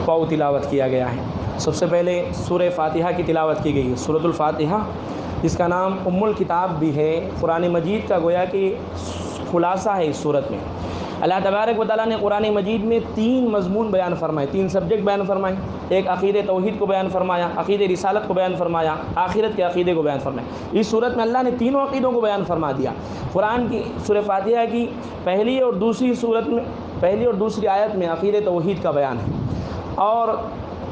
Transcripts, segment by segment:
پاؤ تلاوت کیا گیا ہے۔ سب سے پہلے سورہ فاتحہ کی تلاوت کی گئی ہے، سورۃ الفاتحہ، جس کا نام ام الکتاب بھی ہے، قرآن مجید کا گویا کہ خلاصہ ہے اس صورت میں۔ اللہ تبارک و تعالیٰ نے قرآن مجید میں 3 مضمون بیان فرمائے، 3 سبجیکٹ بیان فرمائے۔ ایک عقیدہ توحید کو بیان فرمایا، عقیدہ رسالت کو بیان فرمایا، آخرت کے عقیدے کو بیان فرمایا۔ اس صورت میں اللہ نے تینوں عقیدوں کو بیان فرما دیا۔ قرآن کی سورہ فاتحہ کی پہلی اور دوسری آیت میں عقیدہ توحید کا بیان ہے، اور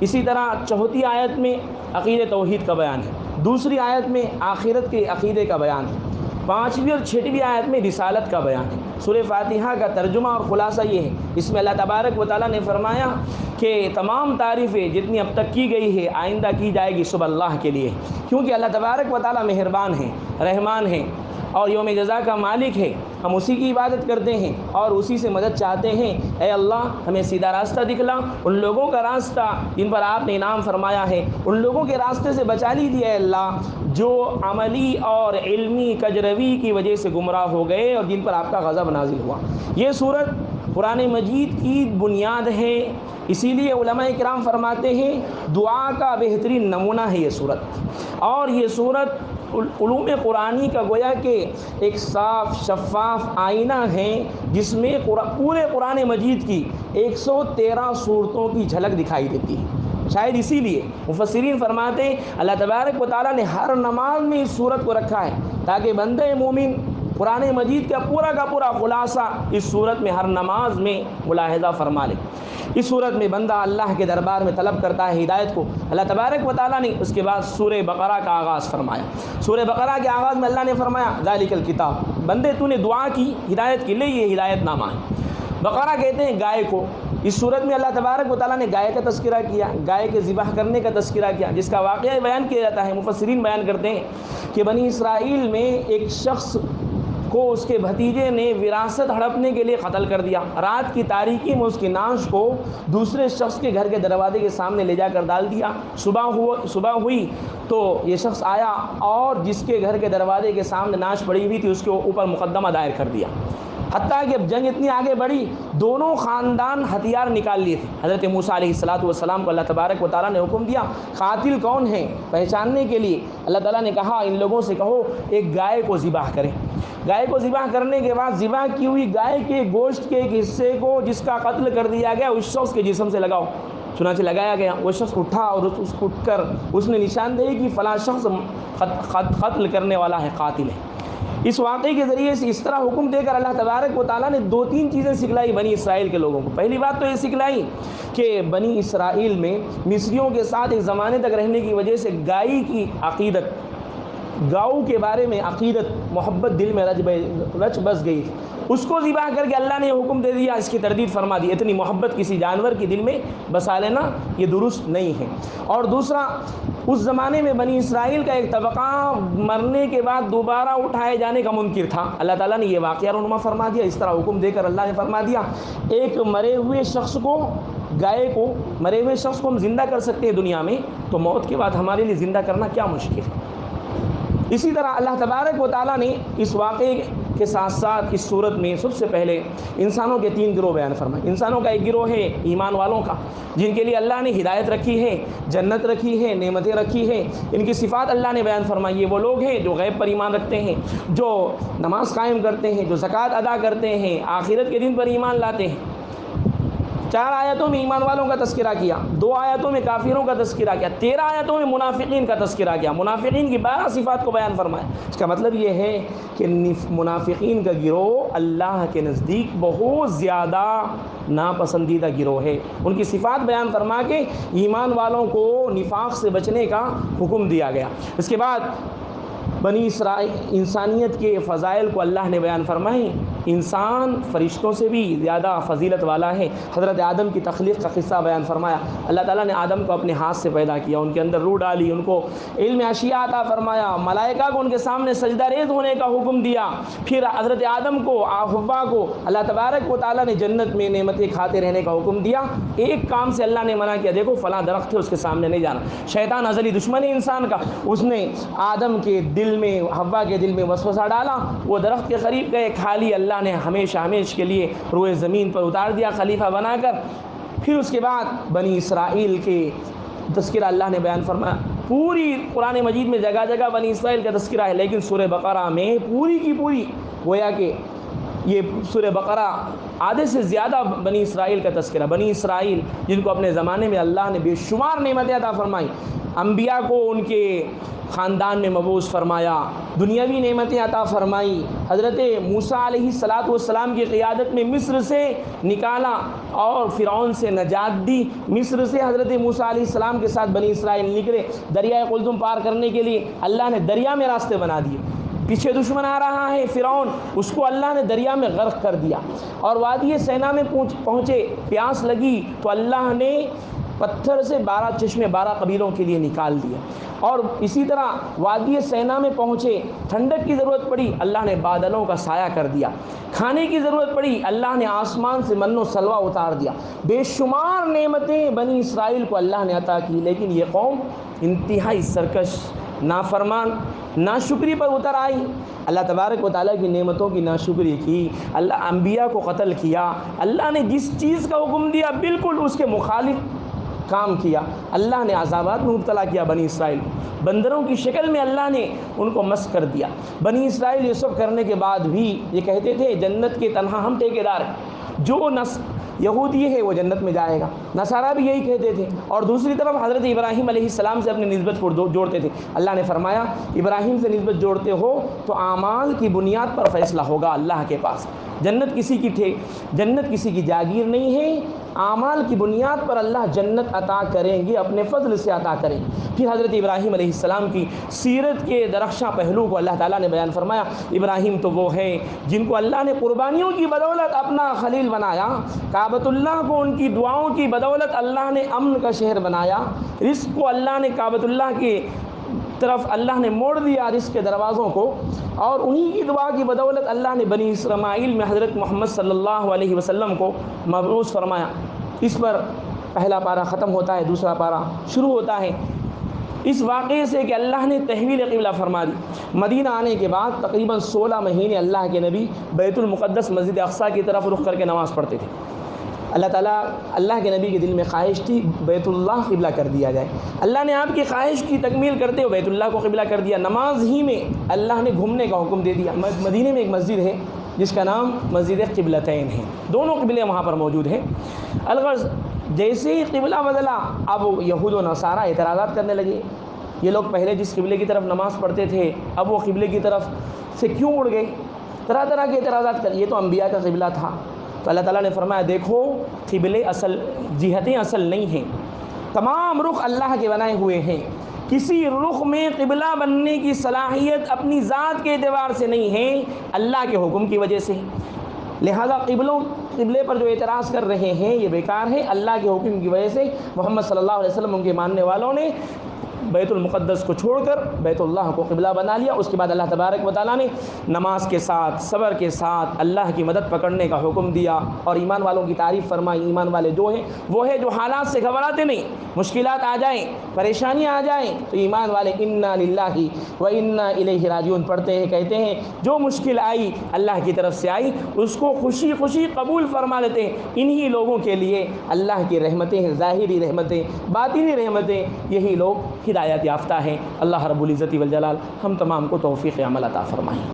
اسی طرح چوتھی آیت میں عقیدہ توحید کا بیان ہے، دوسری آیت میں آخرت کے عقیدے کا بیان ہے، 5ویں اور 6ویں آیت میں رسالت کا بیان ہے۔ سورہ فاتحہ کا ترجمہ اور خلاصہ یہ ہے، اس میں اللہ تبارک و تعالیٰ نے فرمایا کہ تمام تعریفیں جتنی اب تک کی گئی ہے آئندہ کی جائے گی صرف اللہ کے لیے، کیونکہ اللہ تبارک و تعالیٰ مہربان ہے، رحمان ہے اور یوم جزا کا مالک ہے۔ ہم اسی کی عبادت کرتے ہیں اور اسی سے مدد چاہتے ہیں۔ اے اللہ ہمیں سیدھا راستہ دکھلا، ان لوگوں کا راستہ جن پر آپ نے انعام فرمایا ہے، ان لوگوں کے راستے سے بچا لیجیے اے اللہ جو عملی اور علمی کجروی کی وجہ سے گمراہ ہو گئے اور جن پر آپ کا غضب نازل ہوا۔ یہ سورت قرآن مجید کی بنیاد ہے، اسی لیے علماء کرام فرماتے ہیں دعا کا بہترین نمونہ ہے یہ سورت، اور یہ سورت علوم قرآنی کا گویا کہ ایک صاف شفاف آئینہ ہے، جس میں پورے قرآن مجید کی 113 صورتوں کی جھلک دکھائی دیتی ہے۔ شاید اسی لیے مفسرین فرماتے ہیں اللہ تبارک و تعالیٰ نے ہر نماز میں اس سورت کو رکھا ہے تاکہ بندہ مومن قرآن مجید کا پورا خلاصہ اس سورت میں ہر نماز میں ملاحظہ فرما لے۔ اس صورت میں بندہ اللہ کے دربار میں طلب کرتا ہے ہدایت کو۔ اللہ تبارک و تعالیٰ نے اس کے بعد سورہ بقرہ کا آغاز فرمایا۔ سورہ بقرہ کے آغاز میں اللہ نے فرمایا ذالک الکتاب، بندے تو نے دعا کی ہدایت کے لیے، یہ ہدایت نامہ ہے۔ بقرہ کہتے ہیں گائے کو۔ اس صورت میں اللہ تبارک و تعالیٰ نے گائے کا تذکرہ کیا، گائے کے ذبح کرنے کا تذکرہ کیا، جس کا واقعہ بیان کیا جاتا ہے۔ مفسرین بیان کرتے ہیں کہ بنی اسرائیل میں ایک شخص کو اس کے بھتیجے نے وراثت ہڑپنے کے لیے قتل کر دیا۔ رات کی تاریکی میں اس کی نعش کو دوسرے شخص کے گھر کے دروازے کے سامنے لے جا کر ڈال دیا۔ صبح ہوئی تو یہ شخص آیا اور جس کے گھر کے دروازے کے سامنے نعش پڑی ہوئی تھی اس کے اوپر مقدمہ دائر کر دیا، حتیٰ کہ اب جنگ اتنی آگے بڑھی دونوں خاندان ہتھیار نکال لیے تھے۔ حضرت موسیٰ علیہ السلام کو اللہ تبارک و تعالیٰ نے حکم دیا قاتل کون ہے پہچاننے کے لیے۔ اللہ تعالیٰ نے کہا ان لوگوں سے کہو ایک گائے کو ذبح کریں۔ گائے کو ذبح کرنے کے بعد ذبح کی ہوئی گائے کے گوشت کے ایک حصے کو جس کا قتل کر دیا گیا اس شخص کے جسم سے لگاؤ۔ چنانچہ لگایا گیا، وہ شخص اٹھا اور اٹھ کر اس نے نشاندہی کی فلاں شخص قتل کرنے والا ہے، قاتل ہے۔ اس واقعے کے ذریعے سے اس طرح حکم دے کر اللہ تبارک و تعالیٰ نے 2-3 چیزیں سکھلائی بنی اسرائیل کے لوگوں کو۔ پہلی بات تو یہ سکھلائی کہ بنی اسرائیل میں مصریوں کے ساتھ ایک زمانے تک رہنے کی وجہ سے گائے کی عقیدت، گاؤں کے بارے میں عقیدت، محبت دل میں رچ بس گئی تھی۔ اس کو ذبح کر کے اللہ نے حکم دے دیا، اس کی تردید فرما دی، اتنی محبت کسی جانور کے دل میں بسا لینا یہ درست نہیں ہے۔ اور دوسرا، اس زمانے میں بنی اسرائیل کا ایک طبقہ مرنے کے بعد دوبارہ اٹھائے جانے کا منکر تھا۔ اللہ تعالیٰ نے یہ واقعہ رونما فرما دیا، اس طرح حکم دے کر اللہ نے فرما دیا ایک مرے ہوئے شخص کو، گائے کو، مرے ہوئے شخص کو ہم زندہ کر سکتے ہیں دنیا میں، تو موت کے بعد ہمارے لیے زندہ کرنا کیا مشکل ہے۔ اسی طرح اللہ تبارک و تعالیٰ نے اس واقعے کے ساتھ ساتھ اس صورت میں سب سے پہلے انسانوں کے 3 گروہ بیان فرمائے۔ انسانوں کا ایک گروہ ہے ایمان والوں کا، جن کے لیے اللہ نے ہدایت رکھی ہے، جنت رکھی ہے، نعمتیں رکھی ہیں۔ ان کی صفات اللہ نے بیان فرمائی۔ یہ وہ لوگ ہیں جو غیب پر ایمان رکھتے ہیں، جو نماز قائم کرتے ہیں، جو زکوٰۃ ادا کرتے ہیں، آخرت کے دن پر ایمان لاتے ہیں۔ 4 آیتوں میں ایمان والوں کا تذکرہ کیا، 2 آیتوں میں کافروں کا تذکرہ کیا، 13 آیتوں میں منافقین کا تذکرہ کیا۔ منافقین کی 12 صفات کو بیان فرمایا۔ اس کا مطلب یہ ہے کہ منافقین کا گروہ اللہ کے نزدیک بہت زیادہ ناپسندیدہ گروہ ہے۔ ان کی صفات بیان فرما کے ایمان والوں کو نفاق سے بچنے کا حکم دیا گیا۔ اس کے بعد بنی اسرائیل انسانیت کے فضائل کو اللہ نے بیان فرمائی۔ انسان فرشتوں سے بھی زیادہ فضیلت والا ہے۔ حضرت آدم کی تخلیق کا قصہ بیان فرمایا۔ اللہ تعالیٰ نے آدم کو اپنے ہاتھ سے پیدا کیا، ان کے اندر روح ڈالی، ان کو علم اشیاء عطا فرمایا، ملائکہ کو ان کے سامنے سجدہ ریز ہونے کا حکم دیا۔ پھر حضرت آدم کو، حوا کو اللہ تبارک و تعالیٰ نے جنت میں نعمتیں کھاتے رہنے کا حکم دیا۔ ایک کام سے اللہ نے منع کیا، دیکھو فلاں درخت ہے اس کے سامنے نہیں جانا۔ شیطان ازلی دشمن ہے انسان کا، اس نے آدم کے دل میں، حوا کے دل میں وسوسہ ڈالا، وہ درخت کے قریب گئے، کھا لی۔ اللہ نے ہمیشہ کے لیے روئے زمین پر اتار دیا خلیفہ بنا کر۔ پھر اس کے بعد بنی اسرائیل کے تذکرہ اللہ نے بیان فرمایا. پوری قرآن مجید میں جگہ جگہ بنی اسرائیل کا تذکرہ ہے، لیکن سورہ بقرہ میں پوری کی پوری گویا کہ یہ سورہ بقرہ آدھے سے زیادہ بنی اسرائیل کا تذکرہ. بنی اسرائیل جن کو اپنے زمانے میں اللہ نے بے شمار نعمتیں عطا فرمائیں، انبیاء کو ان کے خاندان میں مبعوث فرمایا، دنیاوی نعمتیں عطا فرمائی، حضرت موسیٰ علیہ السلام کی قیادت میں مصر سے نکالا اور فرعون سے نجات دی. مصر سے حضرت موسیٰ علیہ السلام کے ساتھ بنی اسرائیل نکلے دریائے قلزم پار کرنے کے لیے. اللہ نے دریا میں راستے بنا دیے. پیچھے دشمن آ رہا ہے فرعون، اس کو اللہ نے دریا میں غرق کر دیا. اور وادی سینا میں پہنچے، پیاس لگی تو اللہ نے پتھر سے 12 چشمے 12 قبیلوں کے لیے نکال دیے. اور اسی طرح وادی سینا میں پہنچے، ٹھنڈک کی ضرورت پڑی، اللہ نے بادلوں کا سایہ کر دیا. کھانے کی ضرورت پڑی، اللہ نے آسمان سے من و سلوہ اتار دیا. بے شمار نعمتیں بنی اسرائیل کو اللہ نے عطا کی، لیکن یہ قوم انتہائی سرکش، نافرمان، ناشکری پر اتر آئی. اللہ تبارک و تعالیٰ کی نعمتوں کی ناشکری کی، اللہ انبیاء کو قتل کیا. اللہ نے جس چیز کا حکم دیا بالکل اس کے مخالف کام کیا. اللہ نے عذابات میں مبتلا کیا بنی اسرائیل کو. بندروں کی شکل میں اللہ نے ان کو مسخ کر دیا. بنی اسرائیل یہ سب کرنے کے بعد بھی یہ کہتے تھے جنت کے تنہا ہم ٹھیکیدار ہیں، جو یہودی ہے وہ جنت میں جائے گا. نصارہ بھی یہی کہتے تھے. اور دوسری طرف حضرت ابراہیم علیہ السلام سے اپنی نسبت کو جوڑتے تھے. اللہ نے فرمایا ابراہیم سے نسبت جوڑتے ہو تو اعمال کی بنیاد پر فیصلہ ہوگا اللہ کے پاس. جنت کسی کی جاگیر نہیں ہے، اعمال کی بنیاد پر اللہ جنت عطا کریں گے، اپنے فضل سے عطا کریں گے. پھر حضرت ابراہیم علیہ السلام کی سیرت کے درخشاں پہلو کو اللہ تعالیٰ نے بیان فرمایا. ابراہیم تو وہ ہے جن کو اللہ نے قربانیوں کی بدولت اپنا خلیل بنایا، کعبۃ اللہ کو ان کی دعاؤں کی بدولت اللہ نے امن کا شہر بنایا، رزق کو اللہ نے کعبۃ اللہ کی طرف اللہ نے موڑ دیا رزق کے دروازوں کو، اور انہی کی دعا کی بدولت اللہ نے بنی اسرائیل میں حضرت محمد صلی اللہ علیہ وسلم کو مبعوث فرمایا. اس پر پہلا پارہ ختم ہوتا ہے، دوسرا پارہ شروع ہوتا ہے اس واقعے سے کہ اللہ نے تحویل قبلہ فرما دی. مدینہ آنے کے بعد تقریباً 16 مہینے اللہ کے نبی بیت المقدس مسجد اقصیٰ کی طرف رخ کر کے نماز پڑھتے تھے. اللہ کے نبی کے دل میں خواہش تھی بیت اللہ قبلہ کر دیا جائے. اللہ نے آپ کی خواہش کی تکمیل کرتے ہوئے بیت اللہ کو قبلہ کر دیا. نماز ہی میں اللہ نے گھومنے کا حکم دے دیا. مدینے میں ایک مسجد ہے جس کا نام مسجد قبلتین ہے، دونوں قبلے وہاں پر موجود ہیں. الغرض جیسے ہی قبلہ بدلا اب یہود و نصارہ اعتراضات کرنے لگے. یہ لوگ پہلے جس قبلے کی طرف نماز پڑھتے تھے اب وہ قبلے کی طرف سے کیوں اڑ گئے؟ طرح طرح کے اعتراضات کر. یہ تو انبیاء کا قبلہ تھا. تو اللہ تعالیٰ نے فرمایا دیکھو قبلے جہتیں اصل نہیں ہیں، تمام رخ اللہ کے بنائے ہوئے ہیں. کسی رخ میں قبلہ بننے کی صلاحیت اپنی ذات کے اعتبار سے نہیں ہے، اللہ کے حکم کی وجہ سے. لہذا قبلے پر جو اعتراض کر رہے ہیں یہ بیکار ہے. اللہ کے حکم کی وجہ سے محمد صلی اللہ علیہ وسلم ان کے ماننے والوں نے بیت المقدس کو چھوڑ کر بیت اللہ کو قبلہ بنا لیا. اس کے بعد اللہ تبارک و تعالیٰ نے نماز کے ساتھ صبر کے ساتھ اللہ کی مدد پکڑنے کا حکم دیا اور ایمان والوں کی تعریف فرمائی. ایمان والے جو ہیں وہ ہے جو حالات سے گھبراتے نہیں. مشکلات آ جائیں، پریشانیاں آ جائیں تو ایمان والے انا للہ و انا الیہ راجعون پڑھتے ہیں، کہتے ہیں جو مشکل آئی اللہ کی طرف سے آئی اس کو خوشی خوشی قبول فرما لیتے ہیں. انہی لوگوں کے لیے اللہ کی رحمتیں ہیں، ظاہری رحمتیں، باطنی رحمتیں. یہی لوگ ہدایت یافتہ ہیں. اللہ رب العزت والجلال ہم تمام کو توفیق عمل عطا فرمائیں.